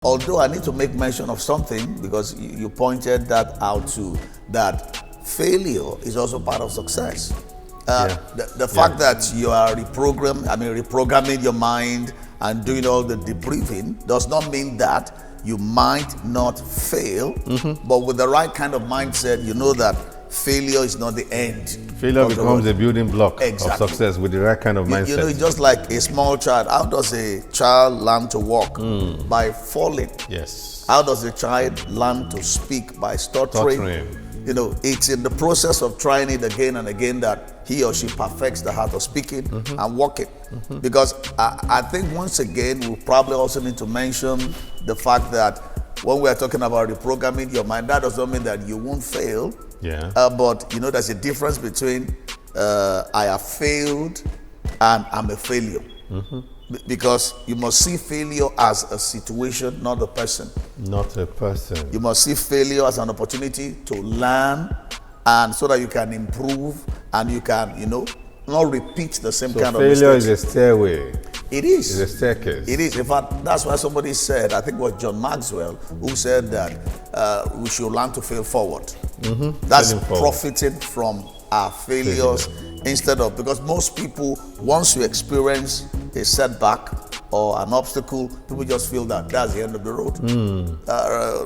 although I need to make mention of something because you pointed that out too, that failure is also part of success. The fact that you are reprogramming your mind and doing all the debriefing does not mean that you might not fail, but with the right kind of mindset, you know that failure is not the end. Failure becomes a building block of success with the right kind of mindset. You know, it's just like a small child. How does a child learn to walk? By falling. Yes. How does a child learn to speak? By stuttering. You know, it's in the process of trying it again and again that he or she perfects the art of speaking and walking. Because I think once again, we'll probably also need to mention the fact that when we're talking about reprogramming your mind, that does not mean that you won't fail. Yeah. But you know, there's a difference between I have failed and I'm a failure. Because you must see failure as a situation, not a person. Not a person. You must see failure as an opportunity to learn, and so that you can improve and you can, you know, not repeat the same kind of mistakes. Failure is a stairway. It is. It's a staircase. It is. In fact, that's why somebody said, I think it was John Maxwell, who said that we should learn to fail forward. That's profiting from our failures instead of, because most people, once you experience a setback or an obstacle, people just feel that that's the end of the road.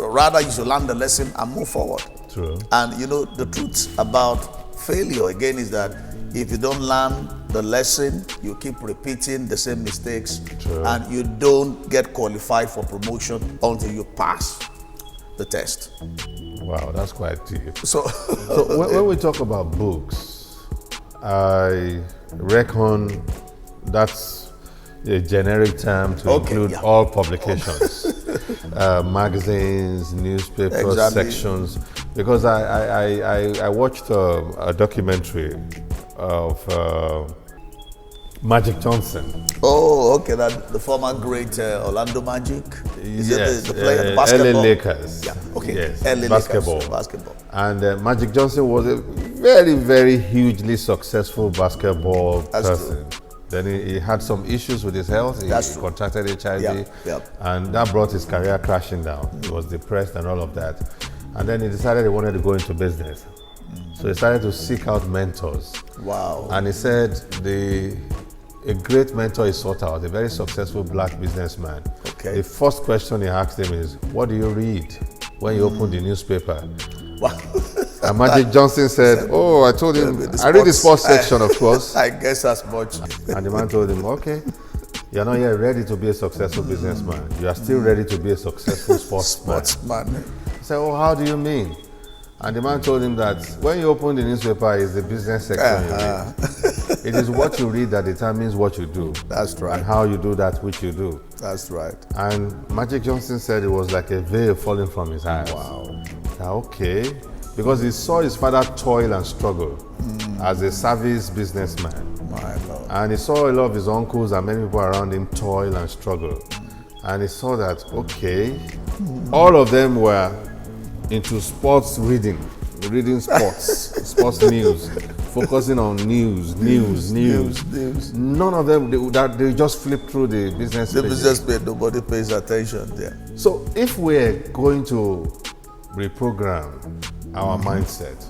Rather, you should learn the lesson and move forward. True. And you know, the truth about failure again is that if you don't learn the lesson, you keep repeating the same mistakes. True. And you don't get qualified for promotion until you pass the test. Wow, that's quite deep. So when we talk about books, I reckon that's a generic term to include all publications, magazines, newspapers, sections. Because I watched a documentary of Magic Johnson. Oh, okay, that the former great Orlando Magic. Is yes, it the player, the basketball? LA Lakers. Yeah, okay. Yes, LA basketball. Lakers, basketball. And Magic Johnson was a very, very hugely successful basketball person. True. Then he had some issues with his health. He contracted HIV, and that brought his career crashing down. He was depressed and all of that. And then he decided he wanted to go into business. So he started to seek out mentors. Wow. And he said a great mentor he sought out, a very successful black businessman. Okay. The first question he asked him is, what do you read when you open the newspaper? Wow. And Magic Johnson said, oh, I told him, I read the sports section, of course. I guess as much. And the man told him, okay, you're not yet ready to be a successful businessman. You are still ready to be a successful sportsman. He said, oh, how do you mean? And the man told him that when you open the newspaper, it's the business section you read. It is what you read that determines what you do. That's right. And how you do that which you do. That's right. And Magic Johnson said it was like a veil falling from his eyes. Wow. Okay. Because he saw his father toil and struggle as a service businessman. My Lord. And he saw a lot of his uncles and many people around him toil and struggle. And he saw that, okay, all of them were into sports reading sports, sports news, focusing on news. None of them, they just flip through the business page. The business page, nobody pays attention there. So if we're going to reprogram our mindset,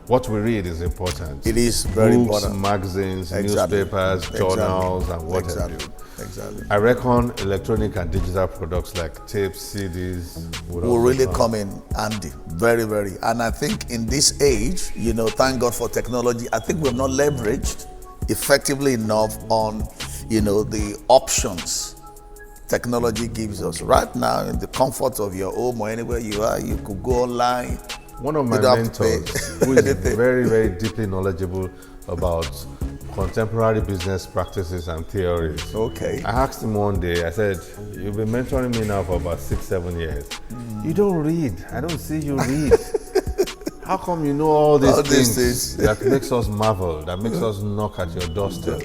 what we read is important. It is very Books, important. magazines, newspapers, journals, and what have you. Exactly. I reckon electronic and digital products like tapes, CDs will really come in handy. Very, very. And I think in this age, you know, thank God for technology, I think we've not leveraged effectively enough on, you know, the options technology gives us. Right now, in the comfort of your home or anywhere you are, you could go online. One of my mentors, who is very, very deeply knowledgeable about contemporary business practices and theories. Okay. I asked him one day, I said, you've been mentoring me now for about 6-7 years. You don't read. I don't see you read. How come you know all these things that makes us marvel, that makes us knock at your doorstep?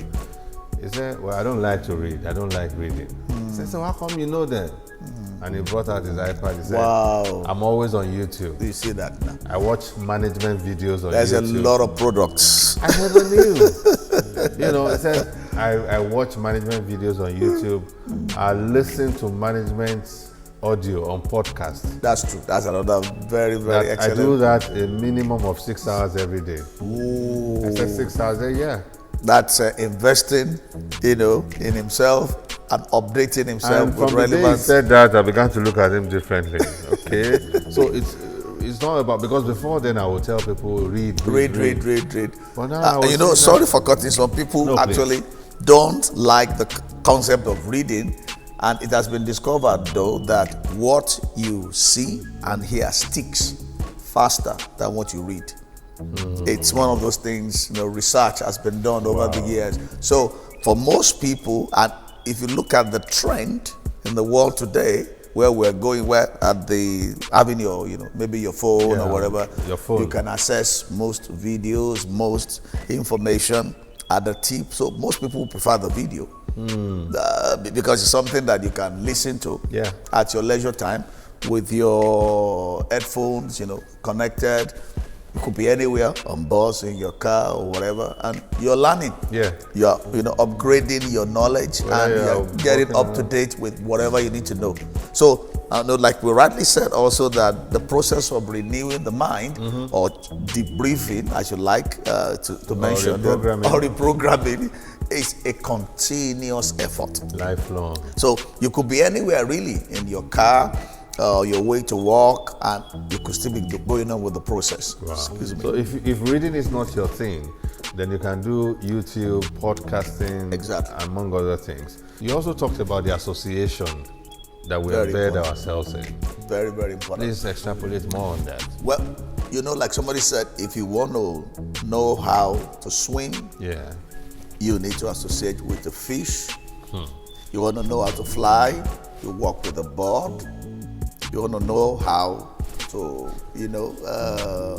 He said, well, I don't like to read. I don't like reading. I said, so how come you know them? And he brought out his iPad. He said, wow. I'm always on YouTube. Do you see that now? I watch management videos on There's YouTube. There's a lot of products. I never knew. You know, I said, I watch management videos on YouTube. I listen to management audio on podcast. That's true. That's another very, very excellent. I do that a minimum of 6 hours every day. Ooh. I said 6 hours a year. That's investing, in himself and updating himself And with from the day he relevance. said that, I began to look at him differently. Okay, so it's not about, because before then I would tell people read. But now sorry for cutting. Some people actually don't like the concept of reading, and it has been discovered though that what you see and hear sticks faster than what you read. It's one of those things, research has been done over the years. So for most people, and if you look at the trend in the world today, where we're going, where at the having your, maybe your phone or whatever, you can access most videos, most information at the tip. So most people prefer the video because it's something that you can listen to at your leisure time with your headphones, connected. You could be anywhere, on bus, in your car, or whatever, and you're learning. Yeah. You're, upgrading your knowledge and you're getting up to date with whatever you need to know. So, like we rightly said also that the process of renewing the mind or debriefing, as you like to mention, or reprogramming is a continuous effort. Lifelong. So you could be anywhere really, in your car, your way to work, and you could still be going on with the process. Wow. Excuse me. So if reading is not your thing, then you can do YouTube, podcasting, among other things. You also talked about the association that we have embed ourselves in. Very, very important. Please extrapolate more on that. Well, like somebody said, if you want to know how to swim, you need to associate with the fish. You want to know how to fly, you walk with a bird. You want to know how to,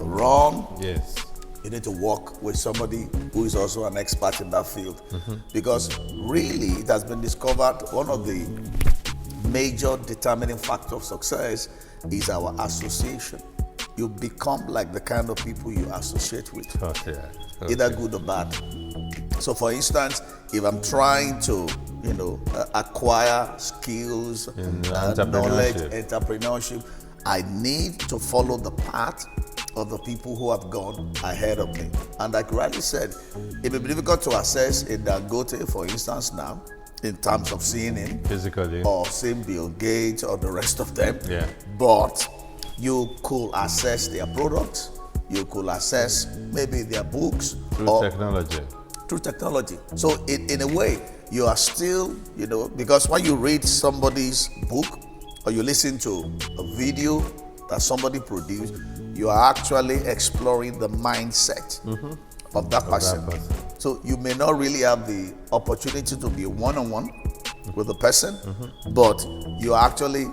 run. Yes. You need to work with somebody who is also an expert in that field. Because really, it has been discovered one of the major determining factors of success is our association. You become like the kind of people you associate with, either good or bad. So for instance, if I'm trying to, acquire skills, knowledge, entrepreneurship, I need to follow the path of the people who have gone ahead of me. And like Riley said, it may be difficult to access a Dangote, for instance, now, in terms of seeing him physically, or seeing Bill Gates or the rest of them. But you could access their products, you could access maybe their books through technology. So in a way, you are still, because when you read somebody's book or you listen to a video that somebody produced, you are actually exploring the mindset of that person. So you may not really have the opportunity to be one-on-one with the person, but you are actually,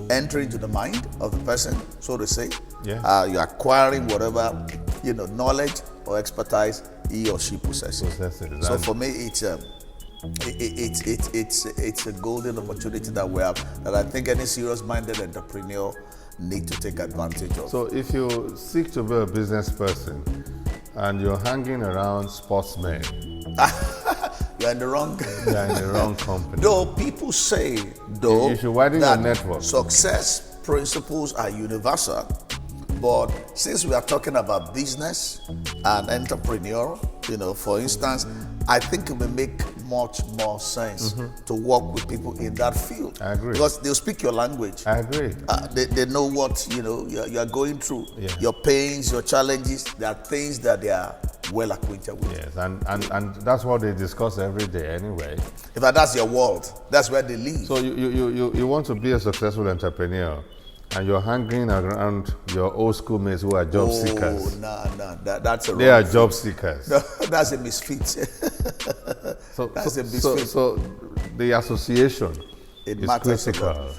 entering into the mind of the person, so to say. You're acquiring whatever, knowledge or expertise he or she possesses. So for me, it's a golden opportunity that we have, that I think any serious-minded entrepreneur need to take advantage of. So if you seek to be a business person and you're hanging around sportsmen, you're in the wrong. You're in the wrong company. Though people say, you should widen your network. Success principles are universal, but since we are talking about business and entrepreneur, for instance, I think it will make much more sense to work with people in that field. I agree. Because they'll speak your language. I agree. They know what you're going through, your pains, your challenges. There are things that they are well acquainted with. Yes, and that's what they discuss every day anyway. In fact, that's your world. That's where they live. So you want to be a successful entrepreneur, and you're hanging around your old schoolmates who are job seekers. That's a They are job seekers. No, that's a misfit. So the association is critical.